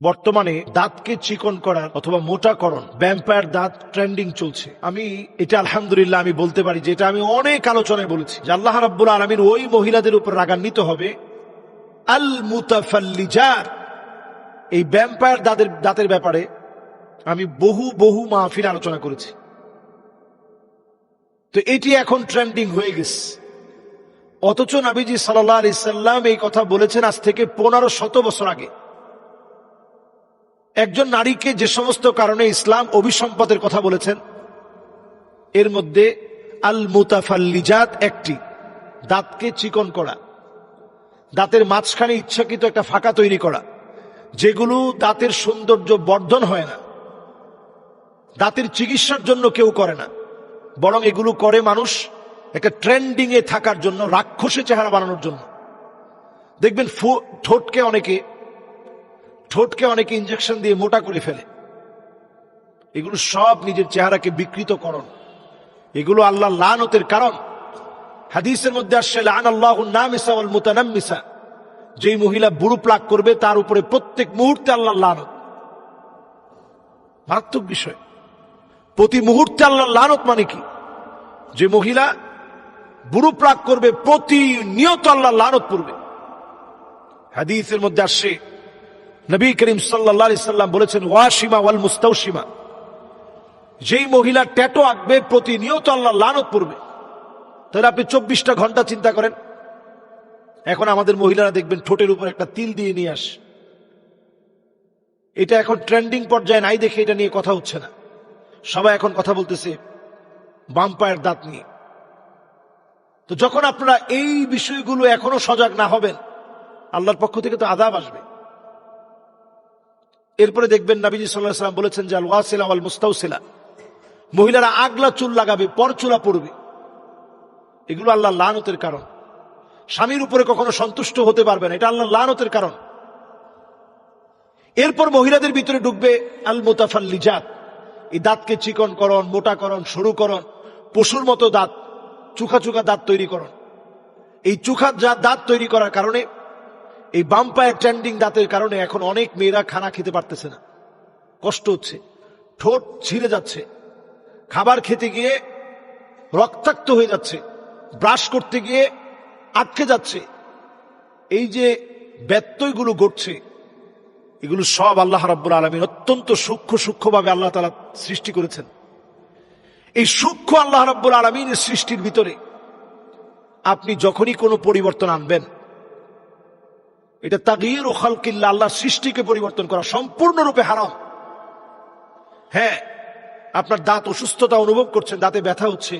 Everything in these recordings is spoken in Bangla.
বর্তমানে দাঁতকে চিকন করার অথবা মোটাকরণ ভ্যাম্পায়ার দাঁত ট্রেন্ডিং চলছে। আমি এটা আলহামদুলিল্লাহ আমি বলতে পারি যে এটা আমি অনেক আলোচনায় বলেছি যে আল্লাহ রাব্বুল আলামিন ওই মহিলাদের উপর রাগান্বিত হবে আল মুতাফাল্লিজাত। এই ভ্যাম্পায়ার দাঁতের ব্যাপারে আমি বহু মাহফিল আলোচনা করেছি। তো এটি এখন ট্রেন্ডিং হয়ে গেছে, অথচ নবীজি সাল্লাল্লাহু আলাইহি সাল্লাম এই কথা বলেছেন আজ থেকে 1500 বছর আগে। একজন নারীকে যে সমস্ত কারণে ইসলাম অভিসম্পাদের কথা বলেছেন এর মধ্যে আল মুতাফাল্লিজাত একটি, দাঁতকে চিকন করা, দাঁতের মাঝখানে ইচ্ছাকৃত একটা ফাঁকা তৈরি করা, যেগুলো দাঁতের সৌন্দর্য বর্ধন হয় না, দাঁতের চিকিৎসার জন্য কেউ করে না, বরং এগুলো করে মানুষ একটা ট্রেন্ডিং এ থাকার জন্য, রাক্ষসে চেহারা বানানোর জন্য। দেখবেন ঠোঁটকে অনেকে ইনজেকশন দিয়ে মোটা করে ফেলে। এগুলো সব নিজের চেহারাকে বিকৃতকরণ, এগুলো আল্লাহ লানতের কারণ। হাদিসের মধ্যে আসছে লানাল্লাহুন নামিসা ওয়াল মুতানাম্মিসা, যেই মহিলা বুড়ো প্লাক করবে তার উপরে প্রত্যেক মুহূর্তে আল্লাহ লানত। মারাত্মক বিষয়, প্রতি মুহূর্তে আল্লাহ লানত মানে কি? যে মহিলা বুড়ো প্লাক করবে প্রতিনিয়ত আল্লাহ লানত পড়বে। হাদিসের মধ্যে আসছে নবী করিম সাল্লাল্লাহু আলাইহি সাল্লাম বলেছেন ওয়াশিমা ওয়াল মুস্তাওশিমা, যেই মহিলা ট্যাটু আঁকবে প্রতিনিয়ত আল্লাহ লানত পড়বে। তাহলে আপনি 24টা ঘন্টা চিন্তা করেন। এখন আমাদের মহিলারা দেখবেন ঠোঁটের উপর একটা তিল দিয়ে নিয়ে আসে। এটা এখন ট্রেন্ডিং পর্যায়ে নাই দেখে এটা নিয়ে কথা হচ্ছে না, সবাই এখন কথা বলতেছে বাম্পায়ার দাঁত নিয়ে। তো যখন আপনারা এই বিষয়গুলো এখনো সজাগ না হবেন, আল্লাহর পক্ষ থেকে তো আযাব আসবে। এরপরে দেখবেন নবীজি সাল্লাল্লাহু আলাইহি ওয়াসাল্লাম বলেছেন যে আল ওয়াসিলা ওয়াল মুস্তাওসিলা, মহিলারা আগলা চুল লাগাবে, পরচুলা পড়বে, এগুলো আল্লাহ লানতের কারণ। স্বামীর উপরে কখনো সন্তুষ্ট হতে পারবে না, এটা আল্লাহ লানতের কারণ। এরপর মহিলাদের ভিতরে ঢুকবে আল মুতাফাল্লিজাত, এই দাঁতকে চিকনকরণ, মোটাকরণ, সরুকরণ, পশুর মতো দাঁত, চুখা দাঁত তৈরিকরণ। এই দাঁত তৈরি করার কারণে, এই বাম্পায়ার ট্রেন্ডিং দাঁতের কারণে এখন অনেক মেয়েরা খানা খেতে পারতেছে না, কষ্ট হচ্ছে, ঠোঁট ছিঁড়ে যাচ্ছে, খাবার খেতে গিয়ে রক্তাক্ত হয়ে যাচ্ছে, ব্রাশ করতে গিয়ে আটকে যাচ্ছে। এই যে ব্যত্যয়গুলো ঘটছে, এগুলো সব আল্লাহ রাব্বুল আলামিন অত্যন্ত সূক্ষ্মভাবে আল্লাহ তাআলা সৃষ্টি করেছেন। এই সূক্ষ্ম আল্লাহ রাব্বুল আলামিনের সৃষ্টির ভিতরে আপনি যখনই কোনো পরিবর্তন আনবেন, এটা তাগয়িরু খালকিল্লাহ, আল্লাহর সৃষ্টিকে পরিবর্তন করা সম্পূর্ণরূপে হারাম। হ্যাঁ, আপনার দাঁত অসুস্থতা অনুভব করছেন, দাঁতে ব্যথা হচ্ছে,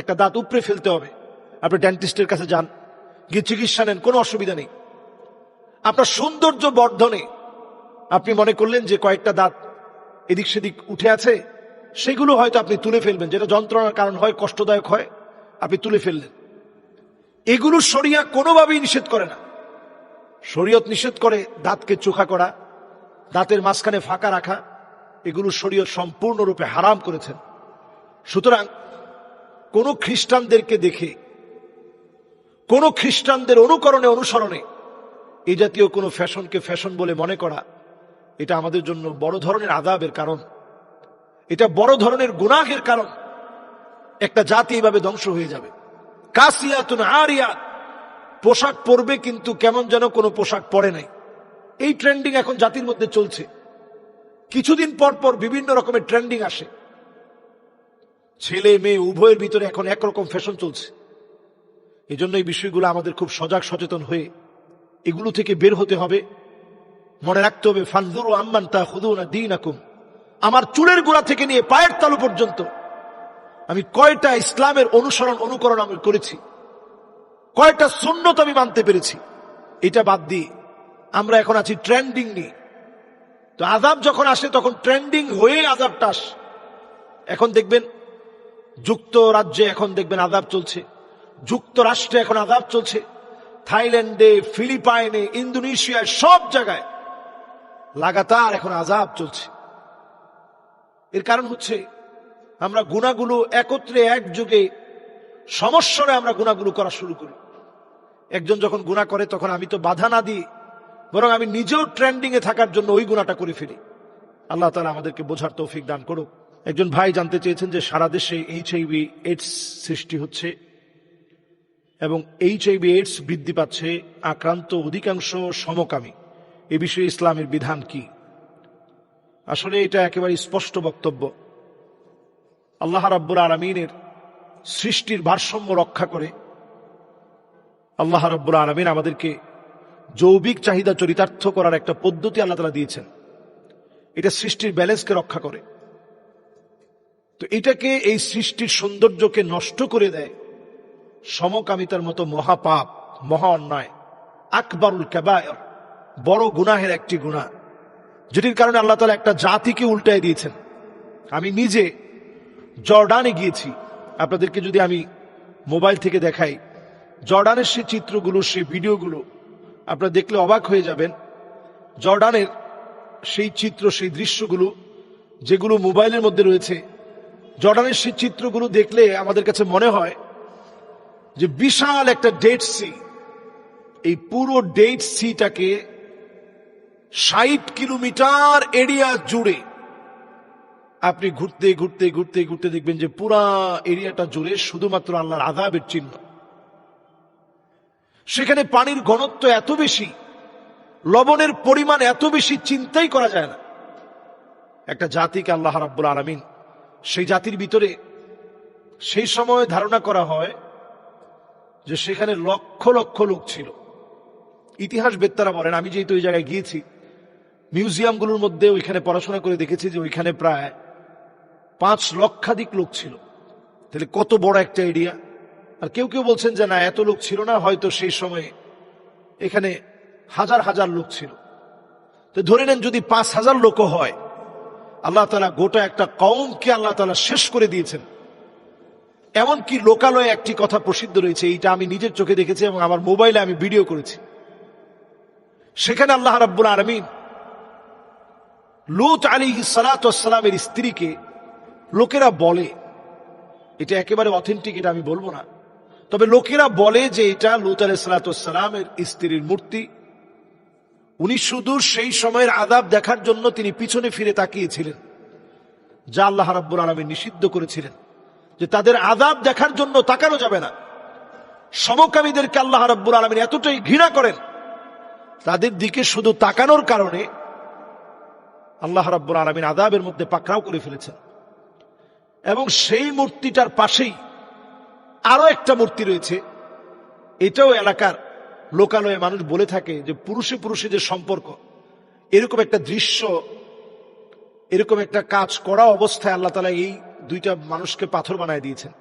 একটা দাঁত উপড়ে ফেলতে হবে, আপনি ডেন্টিস্টের কাছে যান, গিয়ে চিকিৎসা নেন, কোনো অসুবিধা নেই। আপনার সৌন্দর্য বর্ধনে আপনি মনে করলেন যে কয়েকটা দাঁত এদিক সেদিক উঠে আছে, সেগুলো হয়তো আপনি তুলে ফেলবেন, যেটা যন্ত্রণার কারণ হয়, কষ্টদায়ক হয়, আপনি তুলে ফেললেন। এগুলো শরিয়া কোনোভাবেই নিষেধ করে না। শরীয়ত নিষেধ করে দাঁতকে চোখা করা, দাঁতের মাঝখানে ফাঁকা রাখা, এগুলো শরীয়ত সম্পূর্ণরূপে হারাম করেছেন। সুতরাং কোন খ্রিস্টানদেরকে দেখে, কোন খ্রিস্টানদের অনুসরণে এই জাতীয় কোনো ফ্যাশনকে ফ্যাশন বলে মনে করা, এটা আমাদের জন্য বড় ধরনের আযাবের কারণ, এটা বড় ধরনের গুনাহের কারণ। একটা জাতি এইভাবে ধ্বংস হয়ে যাবে। কাসিয়াতুন আরিয়াত, পোশাক পরবে কিন্তু কেমন যেন কোনো পোশাক পরে নাই, এই ট্রেন্ডিং এখন জাতির মধ্যে চলছে। কিছুদিন পর বিভিন্ন রকমের ট্রেন্ডিং আসে, ছেলে মেয়ে উভয়ের ভিতরে এখন একরকম ফ্যাশন চলছে। এই জন্য এই বিষয়গুলো আমাদের খুব সজাগ সচেতন হয়ে এগুলো থেকে বের হতে হবে। মনে রাখতে হবে ফানজুরু আম্মান তাখুযুনা দীনাকুম, আমার চুলের গোড়া থেকে নিয়ে পায়ের তালু পর্যন্ত আমি কয়টা ইসলামের অনুকরণ আমি করেছি, কয়টা সুন্নত আমি মানতে পেরেছি। এটা বাদ দিয়ে আমরা এখন আছি ট্রেন্ডিং নিয়ে। তো আযাব যখন আসে তখন ট্রেন্ডিং হয়ে আযাবটা আসে। এখন দেখবেন যুক্তরাজ্যে এখন দেখবেন আযাব চলছে, যুক্তরাষ্ট্রে এখন আযাব চলছে, থাইল্যান্ডে, ফিলিপাইনে, ইন্দোনেশিয়ায়, সব জায়গায় লাগাতার এখন আযাব চলছে। এর কারণ হচ্ছে আমরা গুনাহগুলো একত্রে একযোগে সমস্বরে আমরা গুনাহগুলো করা শুরু করি। একজন যখন গুনাহ করে তখন আমি তো বাধা না দিই বরং আমি নিজেও ট্রেন্ডিং এ থাকার জন্য ওই গুণাটা করে ফেলি। আল্লাহ তাআলা আমাদেরকে বোঝার তৌফিক দান করুক। একজন ভাই জানতে চেয়েছেন যে সারা দেশে এইচআইভি এইডস সৃষ্টি হচ্ছে এবং এইচআইভি এইডস বৃদ্ধি পাচ্ছে, আক্রান্ত অধিকাংশ সমকামী, এ বিষয়ে ইসলামের বিধান কি? আসলে এটা একেবারে স্পষ্ট বক্তব্য। আল্লাহ রাব্বুল আলামিনের সৃষ্টির ভারসাম্য রক্ষা করে আল্লাহ রাব্বুল আলামিন আমাদেরকে যৌবিক চাহিদা চরিতার্থ করার একটা পদ্ধতি আল্লাহ তাআলা দিয়েছেন। এটা সৃষ্টির ব্যালেন্সকে রক্ষা করে। তো এটাকে, এই সৃষ্টির সৌন্দর্যকে নষ্ট করে দেয় সমকামিতার মতো মহাপাপ, মহা অন্যায়, আকবরুল কাবায়ের, বড় গুনাহের একটি গুনাহ, যেটির কারণে আল্লাহ তাআলা একটা জাতিকে উল্টায় দিয়েছেন। আমি নিজে জর্ডানে গিয়েছি, আপনাদেরকে যদি আমি মোবাইল থেকে দেখাই, জর্ডানের সেই চিত্রগুলো, সেই ভিডিওগুলো আপনারা দেখলে অবাক হয়ে যাবেন। জর্ডানের সেই চিত্র, সেই দৃশ্যগুলো যেগুলো মোবাইলের মধ্যে রয়েছে, জর্ডানের সেই চিত্রগুলো দেখলে আমাদের কাছে মনে হয় যে বিশাল একটা ডেড সি। এই পুরো ডেড সিটাকে 60 কিলোমিটার এরিয়া জুড়ে আপনি ঘুরতে ঘুরতে ঘুরতে ঘুরতে দেখবেন যে পুরা এরিয়াটা জুড়ে শুধুমাত্র আল্লাহর আযাবের চিহ্ন। সেখানে পানির ঘনত্ব এত বেশি, লবণের পরিমাণ এত বেশি, চিন্তাই করা যায় না। একটা জাতিকে আল্লাহ রাব্বুল আলামিন, সেই জাতির ভিতরে সেই সময় ধারণা করা হয় যে সেখানে লক্ষ লক্ষ লোক ছিল। ইতিহাসবেত্তারা বলেন, আমি যেহেতু ওই জায়গায় গিয়েছি, মিউজিয়ামগুলোর মধ্যে ওইখানে পড়াশোনা করে দেখেছি যে ওইখানে প্রায় 5 লক্ষাধিক লোক ছিল। তাহলে কত বড় একটা এরিয়া। আর কেউ কেউ বলছেন যে না, এত লোক ছিল না, হয়তো সেই সময়ে এখানে হাজার হাজার লোক ছিল। তো ধরে নেন যদি 5000 লোকও হয়, আল্লাহ তাআলা গোটা একটা কওমকে আল্লাহ তাআলা শেষ করে দিয়েছেন। এমনকি লোকালয়ে একটি কথা প্রসিদ্ধ রয়েছে, এইটা আমি নিজের চোখে দেখেছি এবং আমার মোবাইলে আমি ভিডিও করেছি। সেখানে আল্লাহ রাব্বুল আলামিন লূত আলাইহিস সালাতু ওয়াস সালামের স্ত্রীকে, লোকেরা বলে, এটা একেবারে অথেন্টিক, এটা আমি বলবো না, তবে লোকেরা বলে যে এটা লূত আলাইহিস সালাতু ওয়াস সালামের স্ত্রীর মূর্তি। উনি শুধু সেই সময়ের আযাব দেখার জন্য তিনি পিছনে ফিরে তাকিয়েছিলেন, যা আল্লাহ রাব্বুল আলামিন নিষিদ্ধ করেছিলেন যে তাদের আযাব দেখার জন্য তাকানো যাবে না। সমকামীদেরকে আল্লাহ রাব্বুল আলামিন এতটাই ঘৃণা করেন, তাদের দিকে শুধু তাকানোর কারণে আল্লাহ রাব্বুল আলামিন আযাবের মধ্যে পাকড়াও করে ফেলেছেন। এবং সেই মূর্তিটার পাশেই আরো একটা মূর্তি রয়েছে। এটাও এলাকার লোকালয়ে মানুষ বলে থাকে যে পুরুষে পুরুষে যে সম্পর্ক, এরকম একটা দৃশ্য, এরকম একটা কাজ করা অবস্থায় আল্লাহ তাআলা এই দুইটা মানুষকে পাথর বানায় দিয়েছেন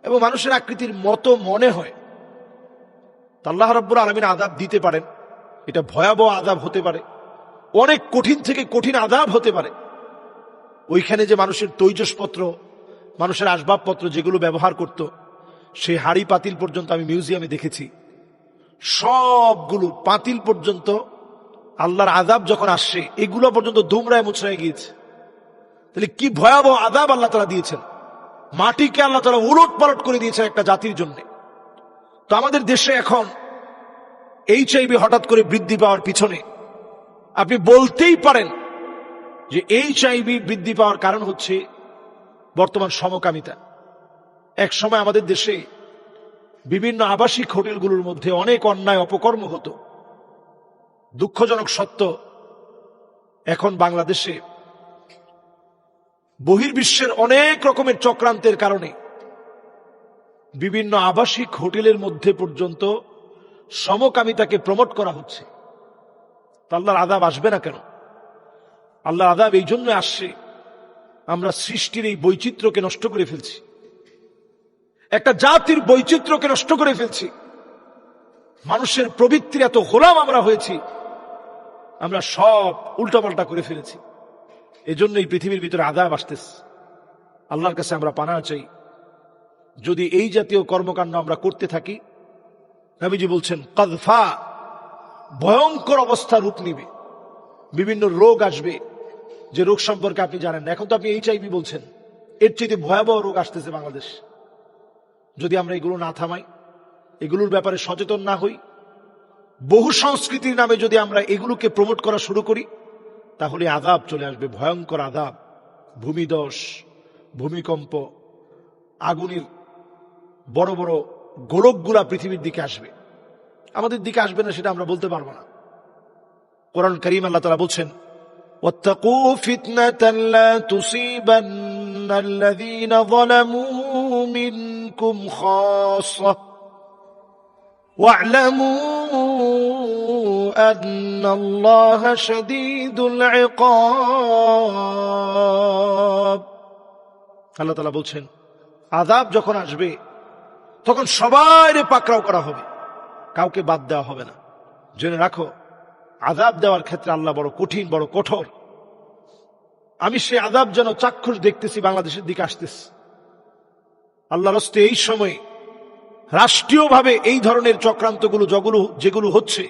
এবং মানুষের আকৃতির মতো মনে হয়। আল্লাহ রাব্বুল আলামিন আযাব দিতে পারেন, এটা ভয়াবহ আযাব হতে পারে, অনেক কঠিন থেকে কঠিন আযাব হতে পারে। ওইখানে যে মানুষের তৈজসপত্র, মানুষের আসবাবপত্র যেগুলো ব্যবহার করত, সেই হাড়ি পাতিল পর্যন্ত আমি মিউজিয়ামে দেখেছি, সবগুলো পাতিল পর্যন্ত আল্লাহর আযাব যখন আসছে এগুলো পর্যন্ত দুমড়ায় মুচড়ায় গিয়েছে। তাহলে কি ভয়াবহ আযাব আল্লাহ তাআলা দিয়েছেন। মাটিকে আল্লাহ তাআলা উলট পালট করে দিয়েছেন একটা জাতির জন্য। তো আমাদের দেশে এখন এইচআইভি হঠাৎ করে বৃদ্ধি পাওয়ার পিছনে আপনি বলতেই পারেন যে এইচআইভি বৃদ্ধি পাওয়ার কারণ হচ্ছে বর্তমান সমকামিতা। এক সময় আমাদের দেশে বিভিন্ন আবাসিক হোটেলগুলোর মধ্যে অনেক অন্যায় অপকর্ম হতো। দুঃখজনক সত্য, এখন বাংলাদেশে বহির্বিশ্বের অনেক রকমের চক্রান্তের কারণে বিভিন্ন আবাসিক হোটেলের মধ্যে পর্যন্ত সমকামিতাকে প্রমোট করা হচ্ছে। আল্লাহর আযাব আসবে না কেন? আল্লাহর আযাব এই জন্য আসছে, আমরা সৃষ্টির এই বৈচিত্র্যকে নষ্ট করে ফেলছি, একটা জাতির বৈচিত্র্যকে নষ্ট করে ফেলছি। মানুষের প্রবৃত্তির এত গোলাম আমরা হয়েছি, আমরা সব উল্টাপাল্টা করে ফেলেছি। এজন্য এই পৃথিবীর ভিতরে আযাব আসতেছে। আল্লাহর কাছে আমরা পানাহ চাই, যদি এই জাতীয় কর্মকাণ্ড আমরা করতে থাকি, নবীজি বলছেন কাযফা, ভয়ঙ্কর অবস্থা রূপ নিবে, বিভিন্ন রোগ আসবে, যে রোগ সম্পর্কে আপনি জানেন না। এখন তো আপনি এইচআইভি বলছেন, এর চেয়ে ভয়াবহ রোগ আসতেছে বাংলাদেশ। যদি আমরা এগুলো না থামাই, এগুলোর ব্যাপারে সচেতন না হই, বহু সংস্কৃতির নামে যদি আমরা এগুলোকে প্রমোট করা শুরু করি, তাহলে আযাব চলে আসবে, ভয়ঙ্কর আযাব, ভূমিধস, ভূমিকম্প, আগুনের বড় বড় গোলকগুলা পৃথিবীর দিকে আসবে। আমাদের দিকে আসবে না সেটা আমরা বলতে পারবো না। কোরআন কারীম আল্লাহ তাআলা বলছেন, ওয়াত্তাকু ফিতনাতান লা তুসিবান্নাল্লাযীনা যালামু মিনকুম খাসসাহ ওয়া'লামু আন্নাল্লাহা শাদীদুল ইকাব। আল্লাহ তাআলা বলছেন, আযাব যখন আসবে তখন সবাইরে পাকড়াও করা হবে, কাউকে বাদ দেওয়া হবে না। জেনে রাখো, আযাব দেওয়ার ক্ষেত্রে আল্লাহ বড় কঠিন, বড় কঠোর। আমি সেই আযাব যেন চাক্ষুষ দেখতেছি, বাংলাদেশের দিকে আসতেছি। আল্লাহর হস্তে এই সময়ে রাষ্ট্রীয়ভাবে এই ধরনের চক্রান্তগুলো যেগুলো হচ্ছে,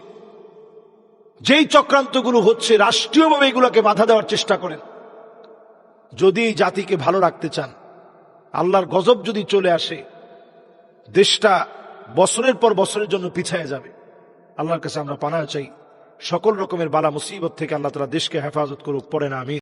যেই চক্রান্তগুলো হচ্ছে রাষ্ট্রীয়ভাবে এগুলোকে বাধা দেওয়ার চেষ্টা করেন। যদি এই জাতিকে ভালো রাখতে চান, আল্লাহর গজব যদি চলে আসে, দেশটা বছরের পর বছরের জন্য পিছায় যাবে। আল্লাহর কাছে আমরা পানাহ চাই, সকল রকমের বালা মুসিবত থেকে আল্লাহ তাআলা দেশকে হেফাজত করুক। পড়েন আমিন।